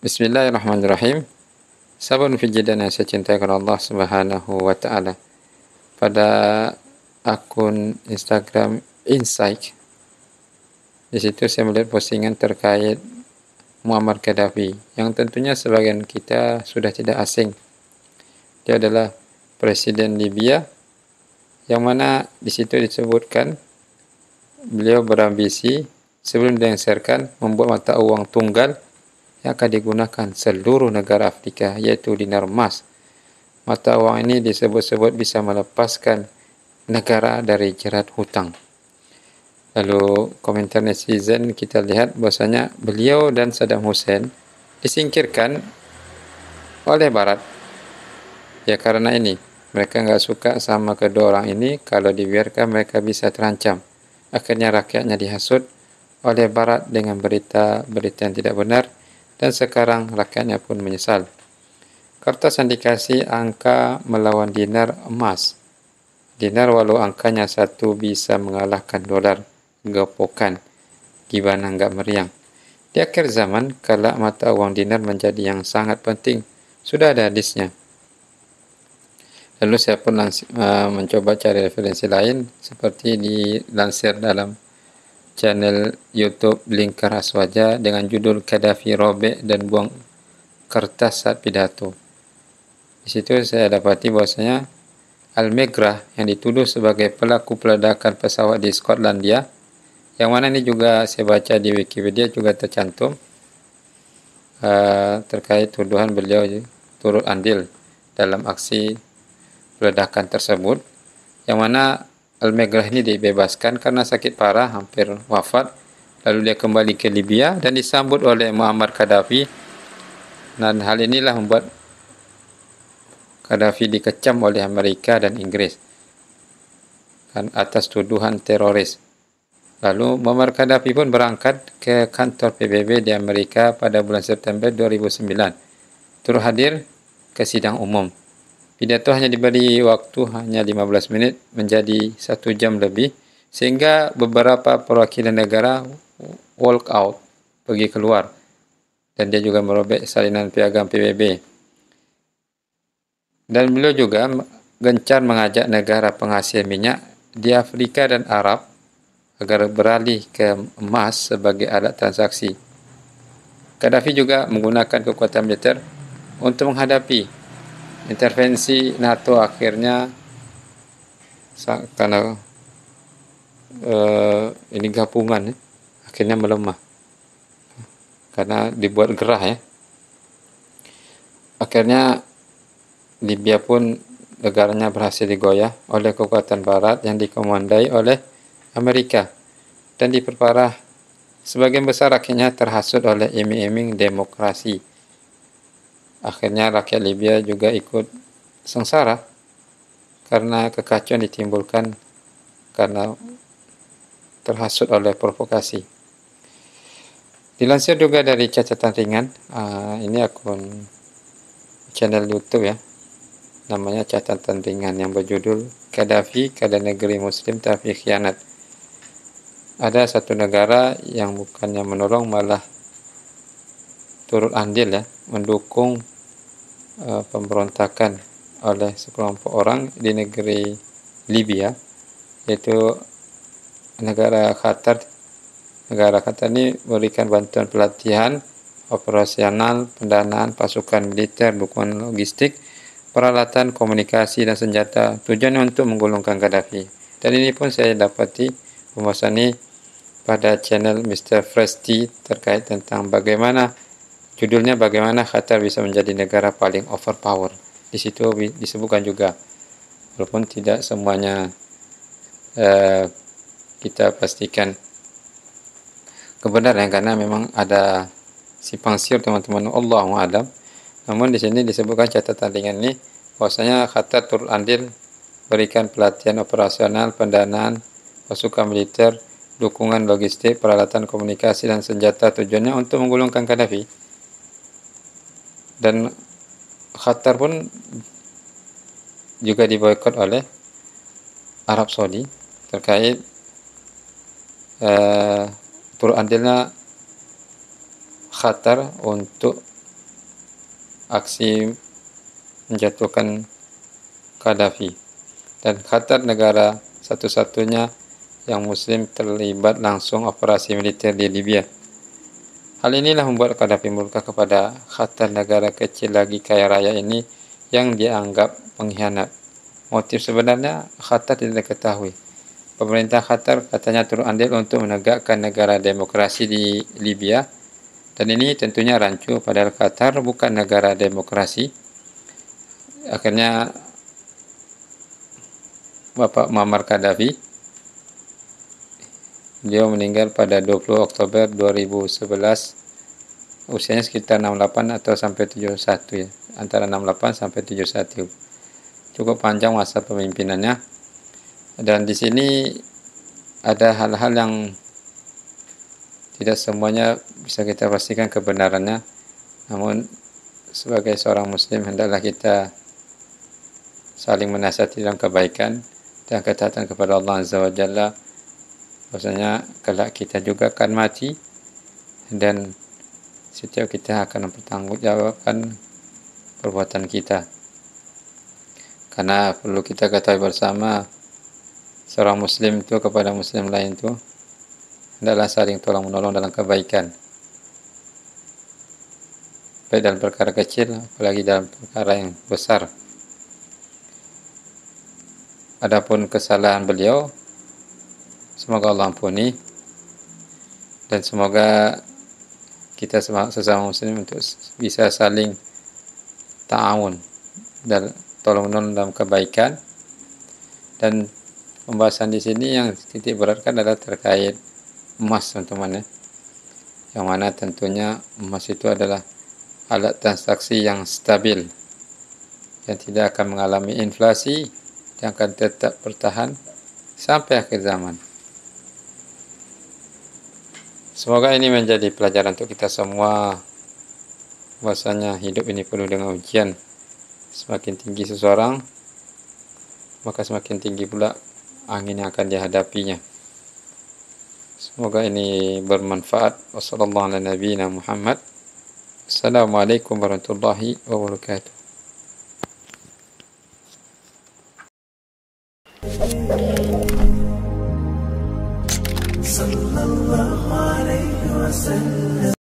Bismillahirrahmanirrahim. Sabun fi jidan yang saya cintai kepada Allah Subhanahu wa taala. Pada akun Instagram Insight, di situ saya melihat postingan terkait Muammar Gaddafi yang tentunya sebagian kita sudah tidak asing. Dia adalah presiden Libya yang mana di situ disebutkan beliau berambisi sebelum dilengsarkan membuat mata uang tunggal yang akan digunakan seluruh negara Afrika, yaitu dinar emas. Mata uang ini disebut-sebut bisa melepaskan negara dari jerat hutang. Lalu komentar netizen kita lihat bahwasanya beliau dan Saddam Hussein disingkirkan oleh Barat. Ya karena ini, mereka nggak suka sama kedua orang ini, kalau dibiarkan mereka bisa terancam. Akhirnya rakyatnya dihasut oleh Barat dengan berita-berita yang tidak benar, dan sekarang rakyatnya pun menyesal. Kertas yang dikasih angka melawan dinar emas. Dinar walau angkanya satu bisa mengalahkan dolar. Gepokan. Gimana nggak meriang. Di akhir zaman, kelak mata uang dinar menjadi yang sangat penting. Sudah ada hadisnya. Lalu saya pun mencoba cari referensi lain, seperti dilansir dalam channel YouTube Lingkar Aswaja dengan judul Gaddafi robek dan buang kertas saat pidato. Di situ saya dapati bahwasanya Al-Megrah yang dituduh sebagai pelaku peledakan pesawat di Skotlandia, yang mana ini juga saya baca di Wikipedia juga tercantum terkait tuduhan beliau turut andil dalam aksi peledakan tersebut, yang mana Al-Megrah ini dibebaskan karena sakit parah, hampir wafat. Lalu dia kembali ke Libya dan disambut oleh Muammar Gaddafi. Dan hal inilah membuat Gaddafi dikecam oleh Amerika dan Inggris kan atas tuduhan teroris. Lalu Muammar Gaddafi pun berangkat ke kantor PBB di Amerika pada bulan September 2009. Turut hadir ke sidang umum. Pidato hanya diberi waktu hanya 15 menit menjadi 1 jam lebih, sehingga beberapa perwakilan negara walk out, pergi keluar, dan dia juga merobek salinan piagam PBB. Dan beliau juga gencar mengajak negara penghasil minyak di Afrika dan Arab agar beralih ke emas sebagai alat transaksi. Gaddafi juga menggunakan kekuatan militer untuk menghadapi intervensi NATO. Akhirnya karena ini gabungan akhirnya melemah karena dibuat gerah ya. Akhirnya Libya pun negaranya berhasil digoyah oleh kekuatan Barat yang dikomandai oleh Amerika, dan diperparah sebagian besar rakyatnya terhasut oleh iming-iming demokrasi. Akhirnya rakyat Libya juga ikut sengsara karena kekacauan ditimbulkan karena terhasut oleh provokasi. Dilansir juga dari catatan ringan, ini akun channel YouTube ya, namanya catatan ringan yang berjudul Gaddafi keadaan negeri Muslim tapi khianat. Ada satu negara yang bukannya menolong malah turut andil ya, mendukung pemberontakan oleh sekelompok orang di negeri Libya, yaitu negara Qatar. Negara Qatar ini memberikan bantuan pelatihan, operasional, pendanaan, pasukan militer, dukungan logistik, peralatan komunikasi dan senjata, tujuannya untuk menggulingkan Gaddafi. Dan ini pun saya dapati pembahasan ini pada channel Mr. Fresti terkait tentang bagaimana judulnya, bagaimana Qatar bisa menjadi negara paling overpower. Di situ disebutkan juga, walaupun tidak semuanya kita pastikan kebenaran karena memang ada simpang siur teman-teman, Allahu a'lam. Namun di sini disebutkan catatan ringan ini bahwasanya Qatar turut andil berikan pelatihan operasional, pendanaan, pasukan militer, dukungan logistik, peralatan komunikasi dan senjata, tujuannya untuk menggulingkan Gaddafi. Dan Qatar pun juga diboikot oleh Arab Saudi terkait turut andilnya Qatar untuk aksi menjatuhkan Qaddafi, dan Qatar negara satu-satunya yang Muslim terlibat langsung operasi militer di Libya. Hal inilah membuat Qaddafi murka kepada Qatar, negara kecil lagi kaya raya ini yang dianggap pengkhianat. Motif sebenarnya Qatar tidak diketahui. Pemerintah Qatar katanya turut andil untuk menegakkan negara demokrasi di Libya, dan ini tentunya rancu, padahal Qatar bukan negara demokrasi. Akhirnya Bapak Muammar Gaddafi, beliau meninggal pada 20 Oktober 2011, usianya sekitar 68 atau sampai 71 ya, antara 68 sampai 71. Cukup panjang masa pemimpinannya. Dan di sini ada hal-hal yang tidak semuanya bisa kita pastikan kebenarannya. Namun sebagai seorang muslim hendaklah kita saling menasihati dalam kebaikan dan ketaatan kepada Allah Azza wa Jalla. Bahwasanya kelak kita juga akan mati, dan setiap kita akan mempertanggungjawabkan perbuatan kita. Karena perlu kita ketahui bersama, seorang muslim itu kepada muslim lain itu hendaklah saling tolong menolong dalam kebaikan, baik dalam perkara kecil apalagi dalam perkara yang besar. Adapun kesalahan beliau, semoga Allah ampuni, dan semoga kita sesama muslim untuk bisa saling ta'awun dan tolong menolong dalam kebaikan. Dan pembahasan di sini yang titik beratkan adalah terkait emas, teman-teman ya. Yang mana tentunya emas itu adalah alat transaksi yang stabil, yang tidak akan mengalami inflasi, yang akan tetap bertahan sampai akhir zaman. Semoga ini menjadi pelajaran untuk kita semua, bahwasanya hidup ini penuh dengan ujian. Semakin tinggi seseorang, maka semakin tinggi pula angin yang akan dihadapinya. Semoga ini bermanfaat. Wassalamualaikum warahmatullahi wabarakatuh.